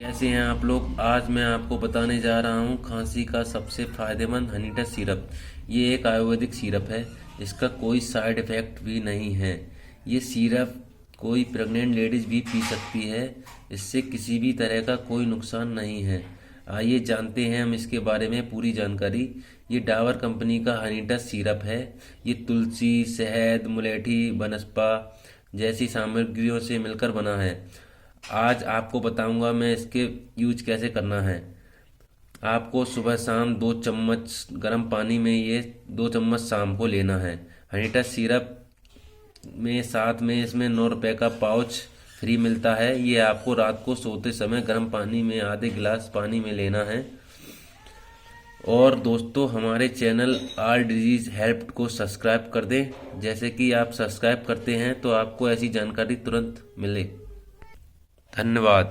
कैसे हैं आप लोग। आज मैं आपको बताने जा रहा हूँ खांसी का सबसे फायदेमंद हनी टच सिरप। ये एक आयुर्वेदिक सिरप है। इसका कोई साइड इफ़ेक्ट भी नहीं है। ये सिरप कोई प्रेग्नेंट लेडीज भी पी सकती है। इससे किसी भी तरह का कोई नुकसान नहीं है। आइए जानते हैं हम इसके बारे में पूरी जानकारी। ये डाबर कंपनी का हनी टच सिरप है। ये तुलसी, शहद, मुलेठी, बनस्पा जैसी सामग्रियों से मिलकर बना है। आज आपको बताऊंगा मैं इसके यूज कैसे करना है। आपको सुबह शाम 2 चम्मच गर्म पानी में ये 2 चम्मच शाम को लेना है। हनी टच सिरप में साथ में इसमें 9 रुपए का पाउच फ्री मिलता है। ये आपको रात को सोते समय गर्म पानी में आधे गिलास पानी में लेना है। और दोस्तों, हमारे चैनल ऑल डिजीज हेल्प को सब्सक्राइब कर दें। जैसे कि आप सब्सक्राइब करते हैं तो आपको ऐसी जानकारी तुरंत मिले। धन्यवाद।